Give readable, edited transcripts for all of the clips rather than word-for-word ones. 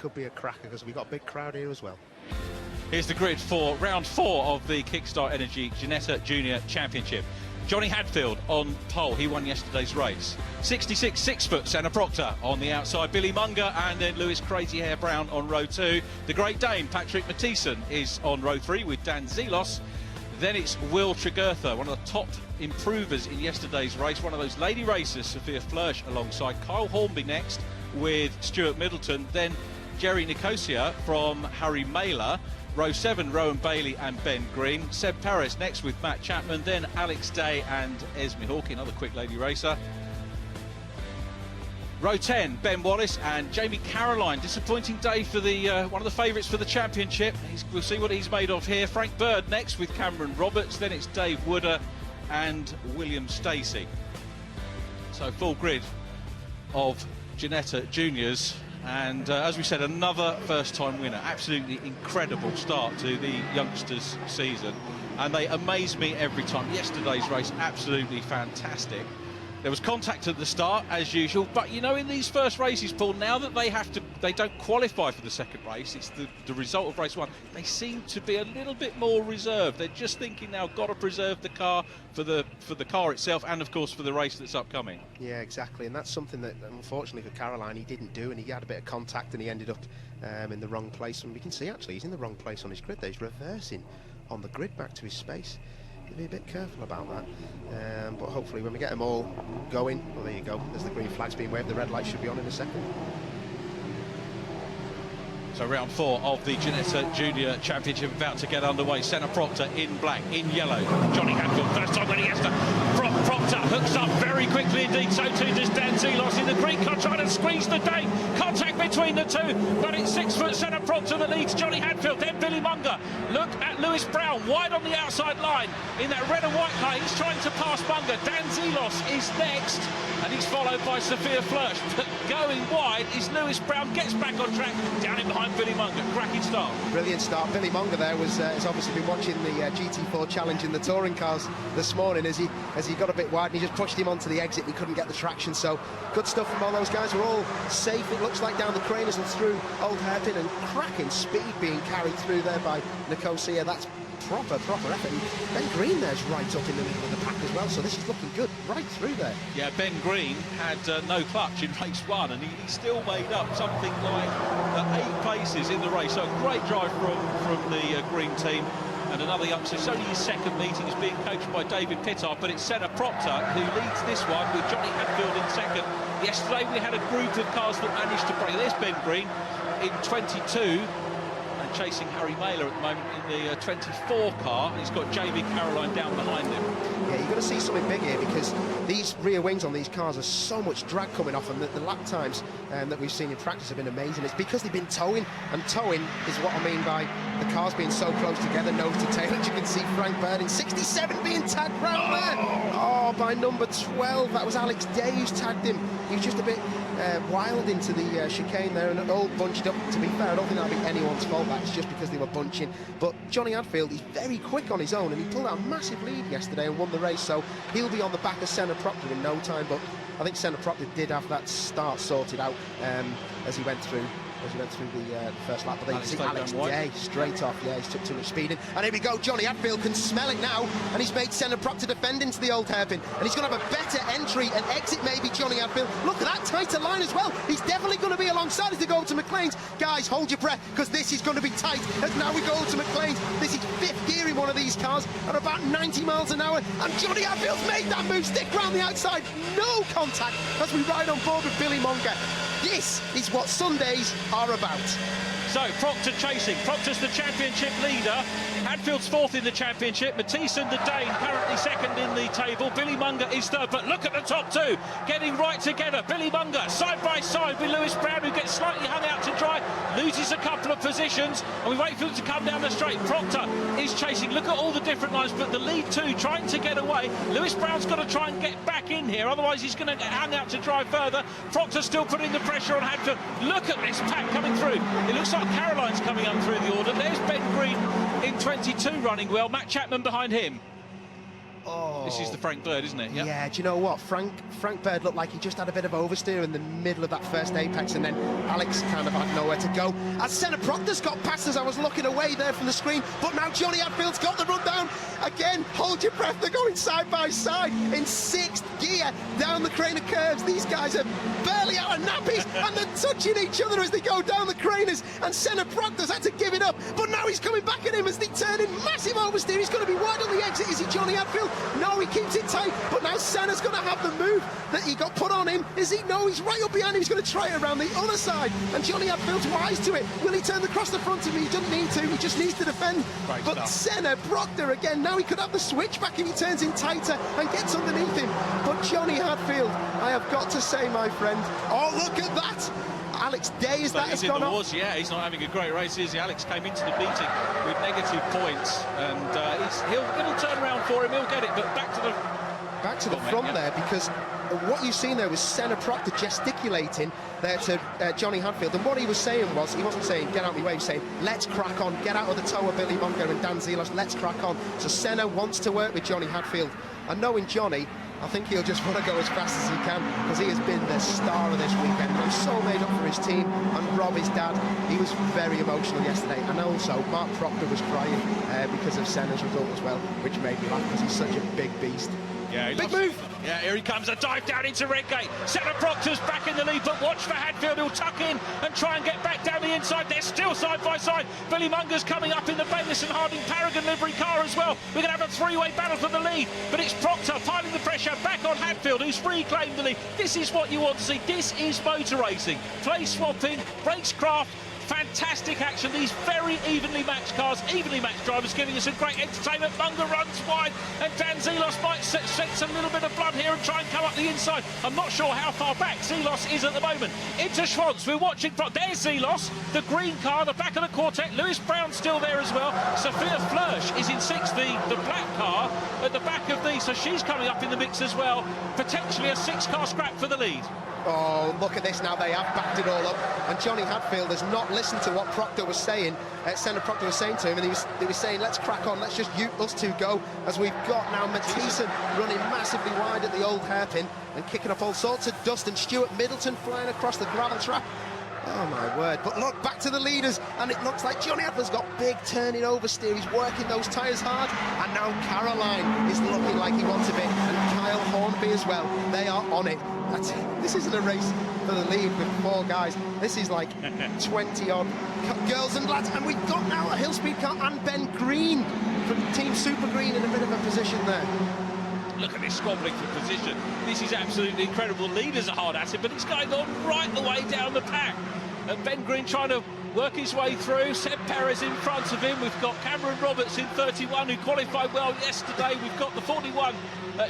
could be a cracker because we've got a big crowd here as well. Here's the grid for round 4 of the Kickstart Energy Ginetta Junior Championship. Johnny Hadfield on pole, he won yesterday's race. 66 6-foot Senna Proctor on the outside, Billy Munger, and then Lewis Crazy Hair Brown on row 2. The Great Dane, Patrick Mathieson, is on row 3 with Dan Zelos. Then it's Will Tregurtha, one of the top improvers in yesterday's race, one of those lady racers, Sophia Flörsch alongside. Kyle Hornby next with Stuart Middleton. Then Jerry Nicosia from Harry Mailer. Row 7, Rowan Bailey and Ben Green. Seb Paris next with Matt Chapman. Then Alex Day and Esme Hawkey, another quick lady racer. Row 10, Ben Wallace and Jamie Caroline. Disappointing day for the one of the favourites for the championship. We'll see what he's made of here. Frank Bird next with Cameron Roberts. Then it's Dave Wooder and William Stacey. So full grid of Ginetta Juniors. And as we said, another first-time winner. Absolutely incredible start to the youngsters' season, and they amaze me every time. Yesterday's race, absolutely fantastic. There was contact at the start, as usual, but you know, in these first races, Paul, now that they don't qualify for the second race, it's the result of race 1, they seem to be a little bit more reserved. They're just thinking now, got to preserve the car for the car itself, and of course for the race that's upcoming. Yeah, exactly, and that's something that unfortunately for Caroline he didn't do, and he had a bit of contact and he ended up in the wrong place. And we can see actually he's in the wrong place on his grid there. He's reversing on the grid back to his space. Be a bit careful about that, but hopefully when we get them all going, well, there you go, there's the green flags being waved, the red light should be on in a second. So round 4 of the Ginetta Junior Championship about to get underway. Senna Proctor in black, in yellow. Johnny Hadfield, first time winning Esther. Proctor hooks up very quickly indeed, so too does Dan Zelos in the green car, trying to squeeze the day. Contact between the two, but it's 6-foot Senna Proctor that leads Johnny Hadfield, then Billy Munger. Look at Lewis Brown, wide on the outside line. In that red and white car, he's trying to pass Munger. Dan Zelos is next, and he's followed by Sophia Flörsch. But going wide is Lewis Brown, gets back on track, down in behind Billy Munger. Cracking start. Brilliant start. Billy Munger there has obviously been watching the GT4 Challenge in the touring cars this morning as he got a bit wide and he just pushed him onto the exit and he couldn't get the traction. So good stuff from all those guys. We're all safe, it looks like, down the Craners and through Old Hairpin, and cracking speed being carried through there by Nicosia. That's proper effort. And Ben Green there's right up in the middle of the pack as well, so this is looking good right through there. Yeah, Ben Green had no clutch in race 1 and he still made up something like 8 places in the race, so a great drive from the Green team. And another youngster, it's only his second meeting, is being coached by David Pittard, but it's Senna Proctor who leads this one with Johnny Hadfield in second. Yesterday we had a group of cars that managed to break. There's Ben Green in 22. Chasing Harry Mailer at the moment in the 24 car. He's got Jamie Caroline down behind him. Yeah, you've got to see something big here because these rear wings on these cars are so much drag coming off, and the lap times that we've seen in practice have been amazing. It's because they've been towing, and towing is what I mean by the cars being so close together, nose to tail. As you can see, Frank Bird in 67 being tagged round there. Oh, by number 12. That was Alex Day who's tagged him. He was just a bit wild into the chicane there, and it all bunched up. To be fair, I don't think that'll be anyone's fault. That's just because they were bunching. But Johnny Hadfield, he's very quick on his own, and he pulled out a massive lead yesterday and won the race, so he'll be on the back of Senna Proctor in no time. But I think Senna Proctor did have that start sorted out as he went through the first lap. But then you see Alex Day straight off. Yeah, he's took too much speed in. And here we go. Johnny Hadfield can smell it now, and he's made Senna Proctor defend into the Old Hairpin, and he's going to have a better entry and exit maybe, Johnny Hadfield. Look at that tighter line as well. He's definitely going to be alongside as they go to McLean's. Guys, hold your breath, because this is going to be tight as now we go to McLean's. This is 5th gear in one of these cars at about 90 miles an hour, and Johnny Hadfield's made that move. Stick round the outside, no contact as we ride on board with Billy Munger. This is what Sundays are about. So, Proctor chasing. Proctor's the championship leader. Hadfield's 4th in the championship. Mathieson, the Dane, currently 2nd in the table. Billy Munger is 3rd, but look at the top 2, getting right together. Billy Munger, side by side with Lewis Brown, who gets slightly hung out to dry, loses a couple of positions, and we wait for him to come down the straight. Proctor is chasing. Look at all the different lines, but the lead 2 trying to get away. Lewis Brown's got to try and get back in here, otherwise he's going to get hung out to dry further. Proctor still putting the pressure on Hadfield. Look at this pack coming through. It looks like Caroline's coming up through the order. There's Ben Green in 22 running well. Matt Chapman behind him. Oh. This is the Frank Bird, isn't it? Yep. Yeah, do you know what? Frank Bird looked like he just had a bit of oversteer in the middle of that first apex, and then Alex kind of had nowhere to go. As Senna Proctor's got past as I was looking away there from the screen, but now Johnny Hadfield's got the run down. Again, hold your breath, they're going side by side in 6th gear down the crane of curves. These guys are barely out of nappies, and they're touching each other as they go down the craners, and Senna Proctor's had to give it up, but now he's coming back at him as they turn in massive oversteer. He's going to be wide on the exit. Is he Johnny Hadfield? No, he keeps it tight, but now Senna's going to have the move that he got put on him. Is he? No, he's right up behind him. He's going to try it around the other side, and Johnny Hadfield's wise to it. Will he turn across the front of him? He doesn't need to, he just needs to defend. Great but stuff. Senna Proctor again, now he could have the switch back if he turns in tighter and gets underneath him. But Johnny Hadfield, I have got to say, my friend, oh, look at that. Alex Day, is that has gone up? Yeah, he's not having a great race, is he? Alex came into the meeting with negative points, and it'll turn around for him, he'll get it, but back to the front there, because what you've seen there was Senna Proctor gesticulating there to Johnny Hadfield, and what he was saying was, he wasn't saying get out of my way, he was saying let's crack on, get out of the toe of Billy Monger and Dan Zelos, let's crack on. So Senna wants to work with Johnny Hadfield, and knowing Johnny, I think he'll just want to go as fast as he can, because he has been the star of this weekend. And so made up for his team, and Rob, his dad, he was very emotional yesterday. And also, Mark Proctor was crying because of Senna's result as well, which made me laugh, because he's such a big beast. Yeah, big move! Yeah, here he comes, a dive down into Redgate. Senna Proctor's back in the lead, but watch for Hadfield, who'll tuck in and try and get back down the inside. They're still side by side. Billy Munger's coming up in the Bayliss and Harding Paragon livery car as well. We're going to have a three-way battle for the lead, but it's Proctor piling the pressure back on Hadfield, who's reclaimed the lead. This is what you want to see. This is motor racing. Place swapping, racecraft, fantastic action. These very evenly matched cars, evenly matched drivers, giving us a great entertainment. Munger runs wide, and Dan Zelos might sense a little bit of blood here and try and come up the inside. I'm not sure how far back Zelos is at the moment. Into Schwantz, we're watching. There's Zelos, the green car, the back of the quartet. Lewis Brown's still there as well. Sophia Flörsch is in 6th, the black car at the back of these, so she's coming up in the mix as well. Potentially a 6-car scrap for the lead. Oh, look at this now, they have backed it all up, and Johnny Hadfield has not listened to what Proctor was saying, Senna Proctor was saying to him, and he was saying, let's crack on, let's just us two go, as we've got now Mathieson running massively wide at the old hairpin, and kicking up all sorts of dust, and Stuart Middleton flying across the gravel trap. Oh my word, but look, back to the leaders, and it looks like Johnny Hadfield's got big turning oversteer, he's working those tyres hard, and now Caroline is looking like he wants a bit, and Kyle Hornby as well, they are on it. This isn't a race for the lead with 4 guys, this is like 20-odd girls and lads, and we've got now a Hill Speed car and Ben Green from Team Super Green in a bit of a position there. Look at this squabbling for position. This is absolutely incredible. Leaders are hard at it, but it's going on right the way down the pack. And Ben Green trying to work his way through. Seb Perez in front of him. We've got Cameron Roberts in 31, who qualified well yesterday. We've got the 41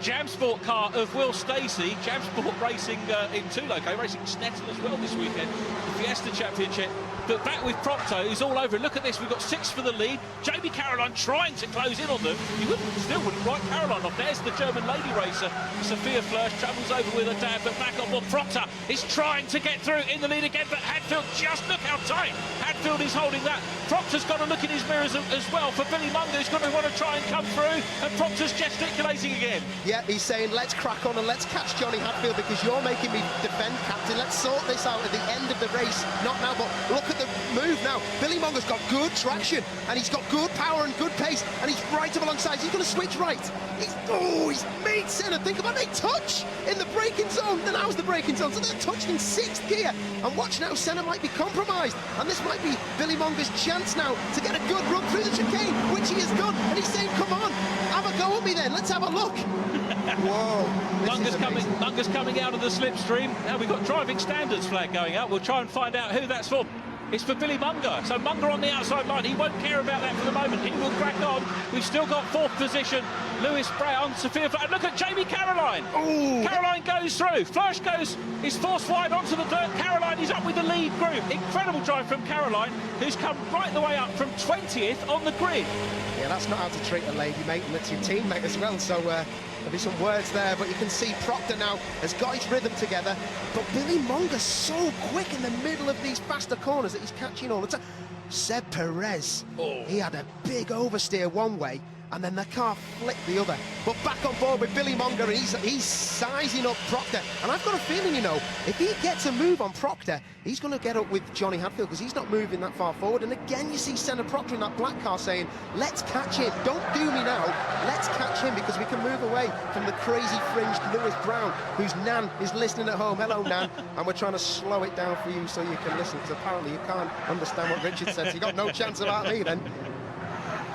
Jamsport car of Will Stacey. Jamsport racing in Tuloco, racing Ginetta as well this weekend. The Fiesta Championship. But back with Proctor, who's all over. Look at this, we've got 6 for the lead. Jamie Caroline trying to close in on them. You still wouldn't write Caroline off. There's the German lady racer. Sophia Flörsch travels over with her dad, but back on board. Proctor is trying to get through in the lead again, but Hadfield, just look how tight Hadfield is holding that. Proctor's got to look in his mirrors as well for Billy Munger, who's going to want to try and come through, and Proctor's gesticulating again. Yeah, he's saying, let's crack on and let's catch Johnny Hadfield, because you're making me defend, Captain. Let's sort this out at the end of the race. Not now, but look at the move now. Billy Munger's got good traction, and he's got good power and good pace, and he's right up alongside. He's going to switch right. He's made Senna. Think about it. They touch in the braking zone. Then how's the braking zone? So they're touched in 6th gear. And watch now, Senna might be compromised, and this might be Billy Munger's chance now to get a good run through the chicane, which he has done. And he's saying, come on, have a go at me then. Let's have a look. Whoa. Munger's coming out of the slipstream. Now we've got driving standards flag going out. We'll try and find out who that's for. It's for Billy Munger. So Munger on the outside line. He won't care about that for the moment. He will crack on. We've still got 4th position. Lewis Brown, Sophia Flörsch. Look at Jamie Caroline. Ooh. Caroline goes through. Flörsch is forced wide onto the dirt. Caroline is up with the lead group. Incredible drive from Caroline, who's come right the way up from 20th on the grid. Yeah, that's not how to treat a lady, mate, and it's your teammate as well. So there'll be some words there, but you can see Proctor now has got his rhythm together. But Billy Munger's so quick in the middle of these faster corners that he's catching all the time. Seb Perez, he had a big oversteer one way, and then the car flipped the other. But back on board with Billy Monger, and he's sizing up Proctor. And I've got a feeling, you know, if he gets a move on Proctor, he's going to get up with Johnny Hadfield, because he's not moving that far forward. And again, you see Senna Proctor in that black car saying, let's catch him. Don't do me now. Let's catch him, because we can move away from the crazy fringed Lewis Brown, whose Nan is listening at home. Hello, Nan. And we're trying to slow it down for you so you can listen, because apparently you can't understand what Richard says. You got no chance about me then.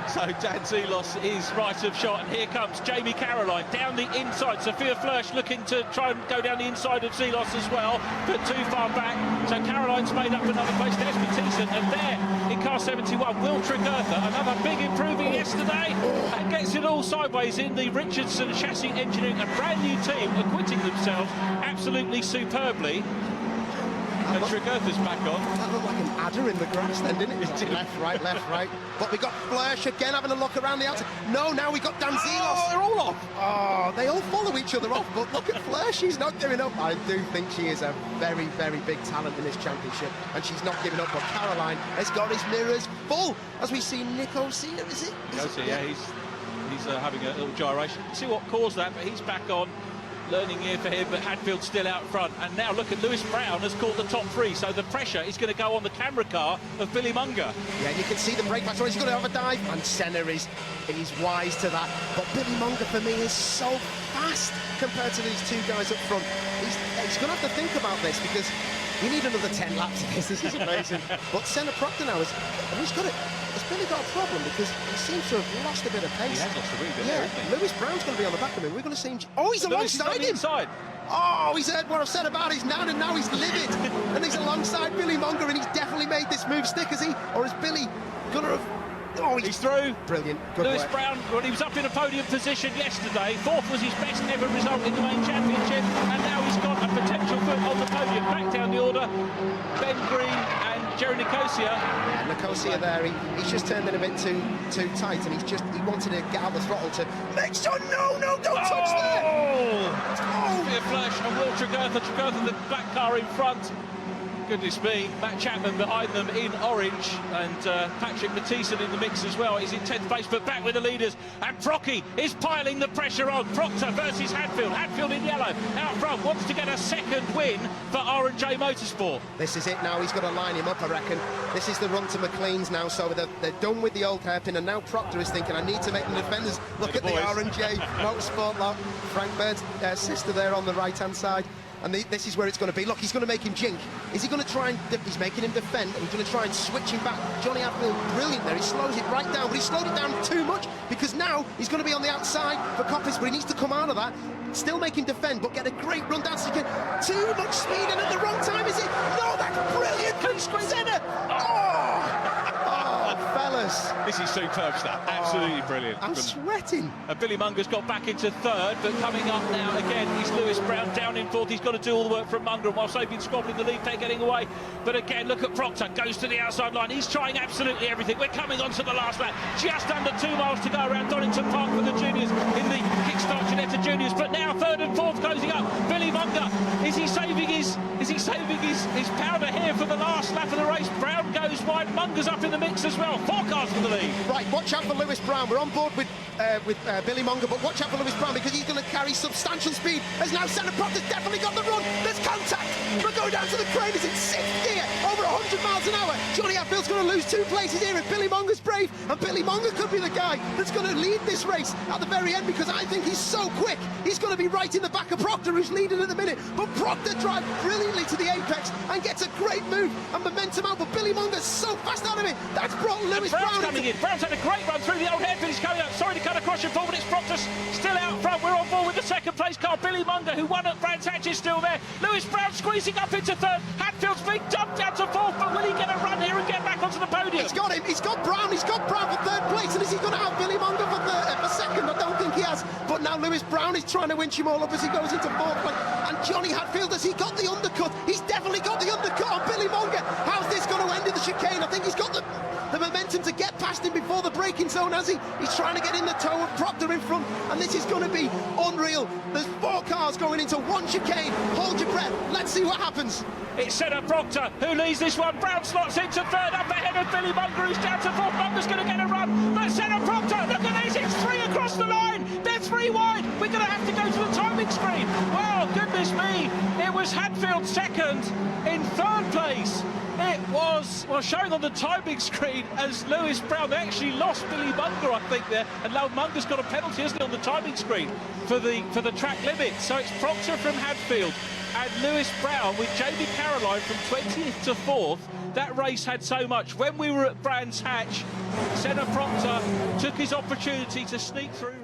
So Dan Zelos is right of shot, and here comes Jamie Caroline down the inside. Sophia Flörsch looking to try and go down the inside of Zelos as well, but too far back. So Caroline's made up another place. There's Mathieson, and there in car 71, Will Tregurtha, another big improving yesterday, and gets it all sideways in the Richardson Chassis Engineering, a brand new team acquitting themselves absolutely superbly. And Tregurtha's back on. That looked like an adder in the grass then, didn't it? Left, right. But we got Flörsch again having a look around the outside. No, now we got Dan Zelos. Oh, they're all off. Oh, they all follow each other off. But look at Flörsch, she's not giving up. I do think she is a very, very big talent in this championship, and she's not giving up. But Caroline has got his mirrors full, as we see Nicosia, is it? Nicosia, yeah, he's having a little gyration. See what caused that, but he's back on. Learning here for him, but Hadfield's still out front. And now look at Lewis Brown has caught the top three, so the pressure is going to go on the camera car of Billy Monger. Yeah, you can see the brake pads. He's going to have a dive, and Senna is wise to that. But Billy Monger, for me, is so fast compared to these two guys up front. He's going to have to think about this, because we need another 10 laps of this. This is amazing. But Senna Proctor now has Billy got a problem, because he seems to have lost a bit of pace. He has lost a wee bit, yeah, hasn't he? Lewis Brown's going to be on the back of him. We're going to see him. Oh, he's alongside him. Oh, he's heard what I've said about his Nan, and now he's livid. And he's alongside Billy Monger, and he's definitely made this move stick, has he? Or is Billy going to have... Oh, he's through. Brilliant. Good Lewis work. Brown, well, he was up in a podium position yesterday. Fourth was his best ever result in the main championship, and now he's got a potential foot on the podium. Back down the order, Ben Green and Jerry Nicosia. Yeah, Nicosia there, he's just turned in a bit too tight, and he wanted to get out the throttle to make sure. No, don't touch there. Sophia Flörsch and Will Tregurtha, the black car in front. Goodness me, Matt Chapman behind them in orange, and Patrick Mathieson in the mix as well. He's in 10th place, but back with the leaders. And Procky is piling the pressure on. Proctor versus Hadfield. Hadfield in yellow, out front, wants to get a second win for R&J Motorsport. This is it now. He's got to line him up, I reckon. This is the run to McLean's now, so they're done with the old hairpin, and now Proctor is thinking, I need to make the defenders look at the R&J Motorsport lot. Frank Bird's sister there on the right-hand side. And this is where it's going to be. Look, he's going to make him jink. Is he going to try and... He's making him defend, and he's going to try and switch him back. Johnny Hadfield, brilliant there. He slows it right down, but he slowed it down too much, because now he's going to be on the outside for Coppis, but he needs to come out of that. Still make him defend, but get a great run down. Too much speed, and at the wrong time, is it? No, that's brilliant from Senna. Fellas. This is superb stuff. Absolutely brilliant. I'm sweating. Billy Munger's got back into third, but coming up now again is Lewis Brown down in fourth. He's got to do all the work from Munger, and whilst they've been squabbling the lead, they're getting away. But again, look at Proctor, goes to the outside line. He's trying absolutely everything. We're coming on to the last lap. Just under 2 miles to go around Donington Park for the juniors in the Kickstart Ginetta juniors. But now third and fourth closing up. Billy Munger, is he saving his powder here for the last lap of the race? Brown goes wide. Munger's up in the mix as well. 4 cars for the lead. Right, watch out for Lewis Brown. We're on board with Billy Monger, but watch out for Lewis Brown, because he's going to carry substantial speed. As now Senna Proctor's definitely got the run. There's contact. We're going down to the crane. He's in 6th gear, over 100 miles an hour. Johnny Hadfield's going to lose 2 places here, and Billy Monger's brave, and Billy Monger could be the guy that's going to lead this race at the very end, because I think he's so quick. He's going to be right in the back of Proctor, who's leading at the minute. But Proctor drives brilliantly to the apex and gets a great move and momentum out, but Billy Monger's so fast out of it. That's brought Lewis Brown coming in. Brown's had a great run through the old hairpin. He's coming out. Sorry to cut across your ball, but it's Proctor still out front. We're on board with the second place car. Billy Monger, who won at Brands Hatch, is still there. Lewis Brown squeezing up into third. Hadfield's being dumped down to fourth, but will he get a run here and get back onto the podium? He's got him. He's got Brown for third place. And is he going to have Billy Monger for second? I don't think he has. But now Lewis Brown is trying to winch him all up as he goes into fourth place. And Johnny Hadfield, has he got the undercut? He's definitely got the undercut on Billy Monger. How's this going to end in the chicane? I think he's got the momentum to get past him before the braking zone, has he? He's trying to get in the toe of Proctor in front, and this is going to be unreal. There's 4 cars going into 1 chicane. Hold your breath. Let's see what happens. It's Senna Proctor who leads this one. Brown slots into third, up ahead of of Billy Munger, who's down to fourth. Munger's going to get a run, but Senna Proctor, look at this, it's 3 across the line. They're 3 wide. We're going to have to go to the timing screen. Well, goodness me, it was Hadfield second. In third place, it was, well, showing on the timing screen as Lewis Brown. They actually lost Billy Munger, I think, there, and now Munger's got a penalty, isn't it, on the timing screen for the track limit. So it's Proctor from Hadfield and Lewis Brown with Jamie Caroline from 20th to 4th. That race had so much. When we were at Brands Hatch, Senna Proctor took his opportunity to sneak through.